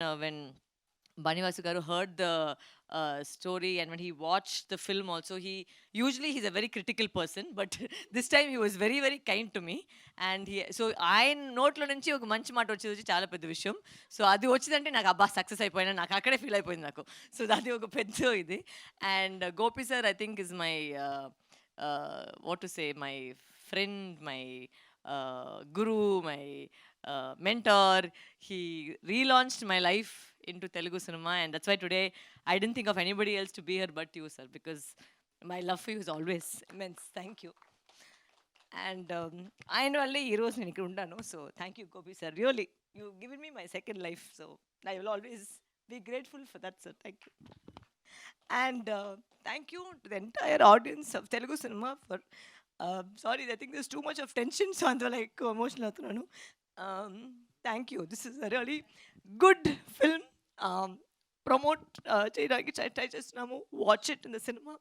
when Banivasu Garu heard the story and when he watched the film also, he's a very critical person, but this time he was very, very kind to me. And so ఆయన నోట్లో నుంచి ఒక మంచి మాట వచ్చేది చాలా పెద్ద విషయం. సో అది వచ్చిందంటే నాకు అబ్బా సక్సెస్ అయిపోయినా నాకు అక్కడే ఫీల్ అయిపోయింది నాకు. సో అది ఒక పెద్ద ఇది. And Gopi sir I think is my what to say my friend, my guru, my mentor. He relaunched my life into Telugu cinema, and that's why today I didn't think of anybody else to be here but you, sir, because my love for you is always immense. Thank you. And ఆయన వల్లే ఈరోజు నేను ఇక్కడ ఉన్నాను. So thank you Gopi sir, really you given me my second life. So I will always be grateful for that, sir. Thank you. And thank you to the entire audience of Telugu cinema for sorry, I think there's too much of tension, so I'm like emotional అవుతున్నాను. Thank you. This is a really good film. Promote చేయడానికి try చేస్తున్నాము. Watch it in the cinema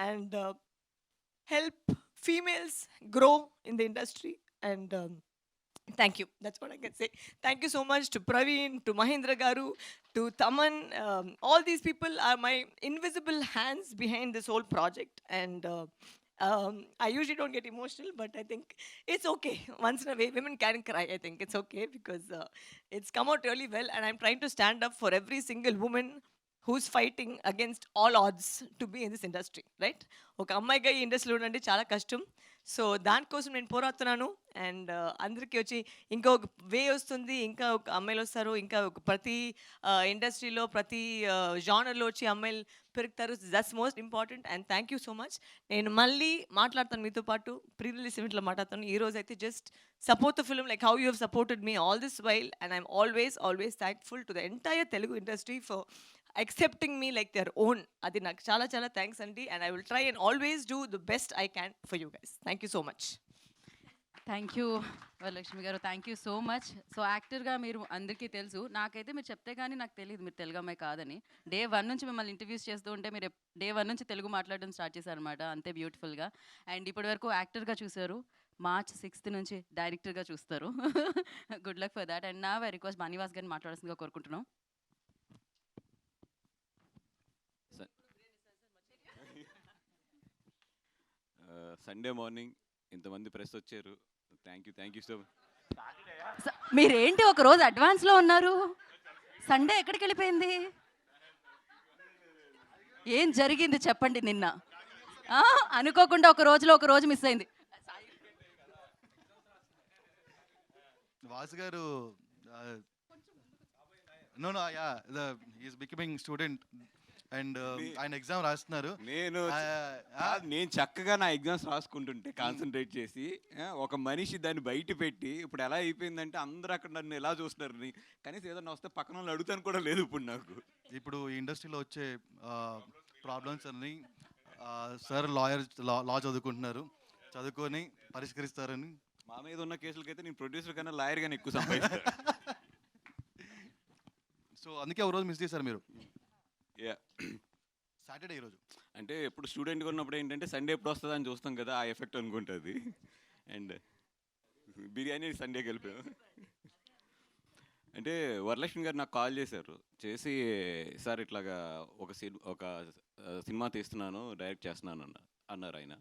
and help females grow in the industry. And thank you. That's what I can say. Thank you so much to Praveen, to Mahindra Garu, to Taman. All these people are my invisible hands behind this whole project. And I usually don't get emotional, but I think it's okay. Once in a way, women can cry. I think it's okay because it's come out really well. And I'm trying to stand up for every single woman who's fighting against all odds to be in this industry, right? ఒక అమ్మాయిగా ఈ ఇండస్ట్రీలో ఉండండి చాలా కష్టం. So దానికోసం నేను పోరాడుతున్నాను. And అందరికీ వచ్చి ఇంకా ఒక వే వస్తుంది, ఇంకా ఒక అమ్మాయిలు వస్తారు, ఇంకా ఒక ప్రతి ఇండస్ట్రీలో ప్రతి జానర్లో వచ్చి అమ్మాయిలు పెరుగుతారు. That's most important. And thank you so much. నేను మళ్ళీ మాట్లాడతాను మీతో పాటు, ప్రీ రిలీజ్ ఈవెంట్లో మాట్లాడతాను. ఈరోజు అయితే just support the film like how you have supported me all this while. And I'm always thankful to the entire Telugu industry for accepting me like their own. Adi nak chala chala thanks andi, and I will try and always do the best I can for you guys. Thank you so much. Thank you Varalakshmi garu, thank you so much. So యాక్టర్గా మీరు అందరికీ తెలుసు, నాకైతే మీరు చెప్తే కానీ నాకు తెలియదు మీరు తెలుగు అమ్మాయి కాదని. డే 1 నుంచి మిమ్మల్ని ఇంటర్వ్యూస్ చేస్తూ ఉంటే మీరు డే 1 నుంచి తెలుగు మాట్లాడడం స్టార్ట్ చేశారనమాట, అంతే బ్యూటిఫుల్గా. అండ్ ఇప్పటి వరకు యాక్టర్గా చూశారు, March 6th నుంచి డైరెక్టర్గా చూస్తారు. Good luck for that. And నా ఐ రిక్వెస్ట్ బానివాస్ గారిని మాట్లాడాల్సిందిగా కోరుకుంటున్నాం. సండే మార్నింగ్ ఇంతమంది ప్రెస్ వచ్చారు. Thank you so much. మీరేంటి ఒక రోజు అడ్వాన్స్లో ఉన్నారు? సండే ఎక్కడికి వెళ్ళిపోయింది? ఏం జరిగింది చెప్పండి నిన్న? అనుకోకుండా ఒక రోజు మిస్ అయింది. వాసు గారు no yeah is becoming student and ఆయన ఎగ్జామ్ రాస్తున్నారు. నేను చక్కగా నా ఎగ్జామ్స్ రాసుకుంటుంటే కాన్సన్ట్రేట్ చేసి ఒక మనిషి దాన్ని బయట పెట్టి ఇప్పుడు ఎలా అయిపోయిందంటే అందరూ అక్కడ నన్ను ఎలా చూస్తున్నారు, కనీసం ఏదన్నా వస్తే పక్కన వాళ్ళు అడుగుతాను కూడా లేదు ఇప్పుడు నాకు. ఇప్పుడు ఈ ఇండస్ట్రీలో వచ్చే ప్రాబ్లమ్స్ అన్ని సార్ లా చదువుకొని పరిష్కరిస్తారని. మా మీద ఉన్న కేసులకైతే నేను ప్రొడ్యూసర్ కన్నా లాయర్ గానే ఎక్కువ సంపాదిస్తాను. సో అందుకే ఒక రోజు మిస్ చేశారు మీరు. సాటర్డే ఈరోజు అంటే ఎప్పుడు స్టూడెంట్గా ఉన్నప్పుడు ఏంటంటే సండే ఎప్పుడు వస్తుందా అని చూస్తాం కదా, ఆ ఎఫెక్ట్ అనుకుంటుంది. అండ్ బిర్యానీ సండేకి వెళ్ళిపోయాం. అంటే వరలక్ష్మి గారు నాకు కాల్ చేసి సార్ ఇట్లాగా ఒక సినిమా తీస్తున్నాను, డైరెక్ట్ చేస్తున్నాను అన్నారు ఆయన.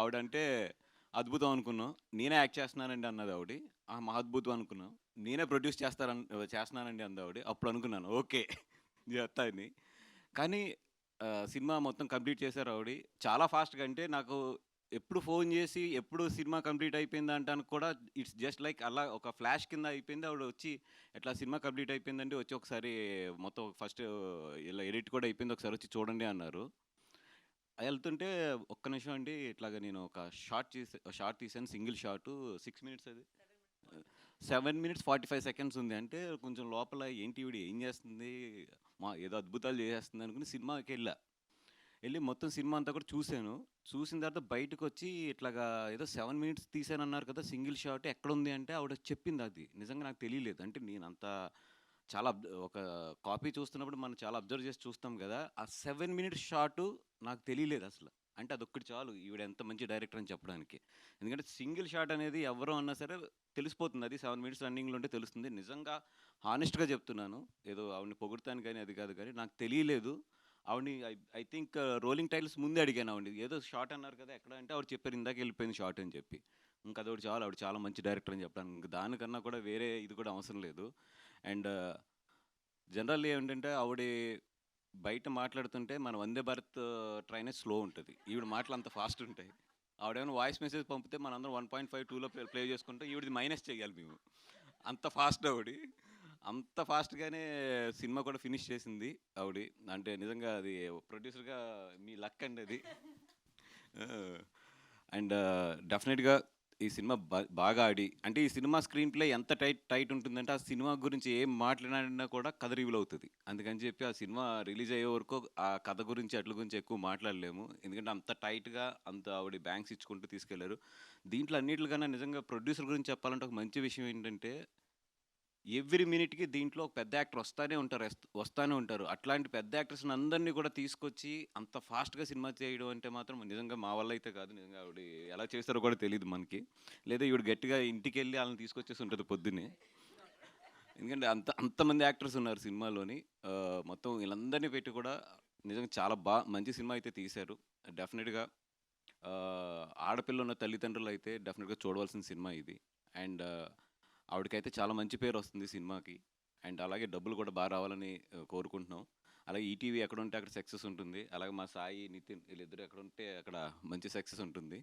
ఆవిడంటే అద్భుతం అనుకున్నాం. నేనే యాక్ట్ చేస్తున్నానండి అన్నది ఆవిడ. మా అద్భుతం అనుకున్నాం. నేనే ప్రొడ్యూస్ చేస్తున్నానండి అంది ఆవిడ. అప్పుడు అనుకున్నాను ఓకే చేస్తా అని. కానీ సినిమా మొత్తం కంప్లీట్ చేశారు ఆవిడ చాలా ఫాస్ట్గా. అంటే నాకు ఎప్పుడు ఫోన్ చేసి ఎప్పుడు సినిమా కంప్లీట్ అయిపోయింది అంటానికి కూడా ఇట్స్ జస్ట్ లైక్ అలా ఒక ఫ్లాష్ కింద అయిపోయింది. ఆవిడ వచ్చి ఎట్లా సినిమా కంప్లీట్ అయిపోయిందంటే వచ్చి ఒకసారి మొత్తం ఫస్ట్ ఇలా ఎడిట్ కూడా అయిపోయింది, ఒకసారి వచ్చి చూడండి అన్నారు. వెళ్తుంటే ఒక్క నిమిషం అండి ఇట్లాగా నేను ఒక షార్ట్ తీసాను, సింగిల్ షాటు 6 minutes, అది 7 minutes 45 seconds ఉంది. అంటే కొంచెం లోపల ఏంటి వీడు ఏం చేస్తుంది, ఏదో అద్భుతాలు చేసేస్తుంది అనుకుని సినిమాకి వెళ్ళి మొత్తం సినిమా అంతా కూడా చూసిన తర్వాత బయటకు వచ్చి ఇట్లాగా ఏదో 7 minutes తీసాను అన్నారు కదా సింగిల్ షాట్, ఎక్కడుంది అంటే ఆవిడ చెప్పింది. అది నిజంగా నాకు తెలియలేదు. అంటే నేను అంతా చాలా ఒక కాపీ చూస్తున్నప్పుడు మనం చాలా అబ్జర్వ్ చేసి చూస్తాం కదా, ఆ 7 minutes షాటు నాకు తెలియలేదు అసలు. అంటే అదొక్కటి చాలు ఈవిడ ఎంత మంచి డైరెక్టర్ అని చెప్పడానికి. ఎందుకంటే సింగిల్ షాట్ అనేది ఎవరు అన్నా సరే తెలిసిపోతుంది. అది 7 మినిట్స్ రన్నింగ్‌లో ఉంటే తెలుస్తుంది. నిజంగా హానెస్ట్‌గా చెప్తున్నాను. ఏదో ఆవిడని పొగుడుతాను కానీ అది కాదు కానీ నాకు తెలియలేదు. ఆవిడని ఐ థింక్ రోలింగ్ టైటిల్స్ ముందే అడిగాను ఆవిడని. ఏదో షాట్ అన్నారు కదా! ఎక్కడ అంటే ఆవిడ చెప్పారు ఇందాకే వెళ్ళిపోయింది షాట్ అని చెప్పి. ఇంక అదొకటి చాలు ఆవిడ చాలా మంచి డైరెక్టర్ అని చెప్పడానికి. ఇంక దానికన్నా కూడా వేరే ఇది కూడా అవసరం లేదు. అండ్ జనరల్లీ ఏంటంటే ఆవిడ బయట మాట్లాడుతుంటే మన వందే భారత్ ట్రైనే స్లో ఉంటది. ఈవిడ మాటలు అంత ఫాస్ట్ ఉంటాయి. ఆవిడేమైనా వాయిస్ మెసేజ్ పంపితే మనందరం 1.5, 2లో ప్లే చేసుకుంటే ఈవిడది మైనస్ చేయాలి మేము. అంత ఫాస్ట్ ఆవిడ. అంత ఫాస్ట్‌గానే సినిమా కూడా ఫినిష్ చేసింది ఆవిడ. అంటే నిజంగా అది ప్రొడ్యూసర్‌గా మీ లక్ అండి అది. అండ్ డెఫినెట్‌గా ఈ సినిమా బాగా ఆడి అంటే ఈ సినిమా స్క్రీన్ ప్లే ఎంత టైట్ ఉంటుందంటే ఆ సినిమా గురించి ఏం మాట్లాడినా కూడా కథ రివీల్ అవుతుంది. అందుకని చెప్పి ఆ సినిమా రిలీజ్ అయ్యే వరకు ఆ కథ గురించి అట్ల గురించి ఎక్కువ మాట్లాడలేము. ఎందుకంటే అంత టైట్‌గా అంత ఆవిడ బ్యాంక్స్ ఇచ్చుకుంటూ తీసుకెళ్లారు. దీంట్లో అన్నిట్లికన్నా నిజంగా ప్రొడ్యూసర్ గురించి చెప్పాలంటే ఒక మంచి విషయం ఏంటంటే ఎవ్రీ మినిట్‌కి దీంట్లో ఒక పెద్ద యాక్టర్ వస్తానే ఉంటారు. అట్లాంటి పెద్ద యాక్టర్స్‌ని అందరిని కూడా తీసుకొచ్చి అంత ఫాస్ట్‌గా సినిమా చేయడం అంటే మాత్రం నిజంగా మా వల్ల అయితే కాదు. నిజంగా ఆవిడ ఎలా చేస్తారో కూడా తెలీదు మనకి. లేదా ఈవిడ గట్టిగా ఇంటికెళ్ళి ఆళ్ళని తీసుకొచ్చేసి ఉంటది పొద్దున్నే. ఎందుకంటే అంతమంది యాక్టర్స్ ఉన్నారు సినిమాలోని. మొత్తం వీళ్ళందరిని పెట్టి కూడా నిజంగా చాలా మంచి సినిమా అయితే తీశారు. డెఫినిట్‌గా ఆడపిల్ల ఉన్న తల్లిదండ్రులైతే డెఫినిట్‌గా చూడవలసిన సినిమా ఇది. అండ్ ఆవిడకైతే చాలా మంచి పేరు వస్తుంది సినిమాకి. అండ్ అలాగే డబ్బులు కూడా రావాలని కోరుకుంటున్నాం. అలాగే ఈటీవీ ఎక్కడుంటే అక్కడ సక్సెస్ ఉంటుంది. అలాగే మా సాయి, నితిన్ వీళ్ళిద్దరూ ఎక్కడుంటే అక్కడ మంచి సక్సెస్ ఉంటుంది.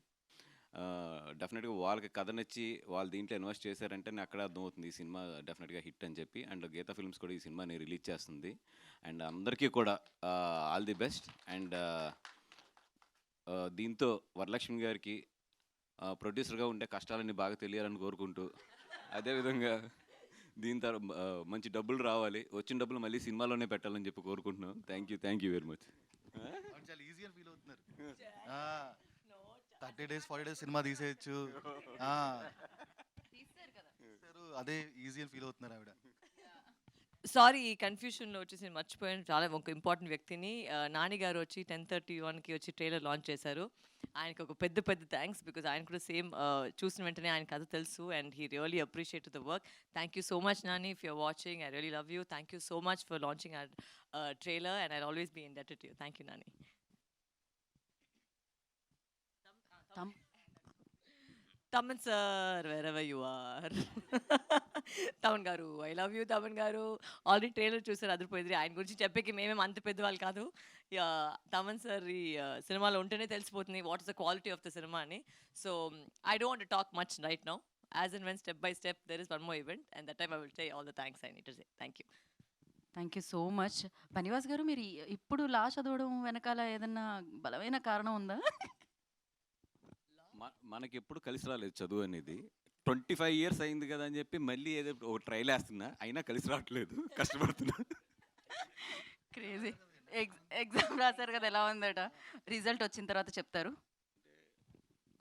డెఫినెట్‌గా వాళ్ళకి కథ నచ్చి వాళ్ళు దీంట్లో ఇన్వెస్ట్ చేశారంటే అక్కడే అర్థమవుతుంది ఈ సినిమా డెఫినెట్‌గా హిట్ అని చెప్పి. అండ్ గీతా ఫిల్మ్స్ కూడా ఈ సినిమాని రిలీజ్ చేస్తుంది. అండ్ అందరికీ కూడా ఆల్ ది బెస్ట్. అండ్ దీంతో వరలక్ష్మి గారికి ప్రొడ్యూసర్‌గా ఉండే కష్టాలన్నీ బాగా తెలియాలని కోరుకుంటూ అదేవిధంగా దీని మంచి డబ్బులు రావాలి. వచ్చిన డబ్బులు మళ్ళీ సినిమాలోనే పెట్టాలని చెప్పి కోరుకుంటున్నాం. Thank you very much. ఆవిడ చాలా ఈజీ అని ఫీల్ అవుతున్నారు. 30 డేస్ 40 డేస్ సినిమా తీసేయచ్చు. అదే ఈజీ అని ఫీల్ అవుతున్నారు ఆవిడ. సారీ ఈ కన్ఫ్యూషన్లో వచ్చేసి నేను మర్చిపోయాను చాలా ఒక ఇంపార్టెంట్ వ్యక్తిని. నాని గారు వచ్చి 10:31కి వచ్చి ట్రైలర్ లాంచ్ చేశారు. ఆయనకి ఒక పెద్ద థ్యాంక్స్ బికాజ్ ఆయన కూడా సేమ్ చూసిన వెంటనే ఆయన కథ తెలుసు and he really appreciate the work. Thank you so much Nani if you're watching. I really love you. Thank you so much for launching our trailer and I always be indebted to you. Thank you Nani. Taman sir, wherever you are. Thaman గారు, I love you Thaman గారు. Already trailer చూసారు అదిరిపోయింది. ఆయన గురించి చెప్పేకి మేమేం అంత పెద్దవాళ్ళు కాదు. తమన్ సార్ ఈ సినిమాలో ఉంటేనే తెలిసిపోతుంది what is the quality of the cinema అని. So I don't want to talk much right now. As and when step by step there is one more event and that time I will say all the thanks I need to say. Thank you. Thank you so much. బనివాస్ గారు మీరు ఇప్పుడు లా చదవడం వెనకాల ఏదన్నా బలమైన కారణం ఉందా? మనకెప్పుడు కలిసి రాలేదు చదువు అనేది. 25 ఇయర్స్ అయింది కదా అని చెప్పి మళ్ళీ ఏదో ఒక ట్రైల్ వేస్తున్నా అయినా కలిసి రావట్లేదు. కష్టపడుతున్నా. క్రేజీ. ఎగ్జామ్ రాశారు కదా, ఎలా ఉందట? రిజల్ట్ వచ్చిన తర్వాత చెప్తారు.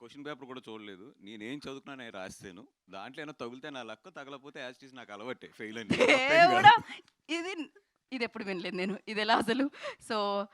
క్వశ్చన్ పేపర్ కూడా చూడలేదు. నేనేం చదువుకున్నా నేను రాస్తాను. దాంట్లో ఏమైనా తగిలితే నా లక్, తగలకపోతే యాజ్ ఇట్ ఈస్ నాకు అలవాటే ఫెయిల్ అని. దేవుడా! ఇది ఎప్పుడు వినలేదు నేను. ఇది ఎలా అసలు? సో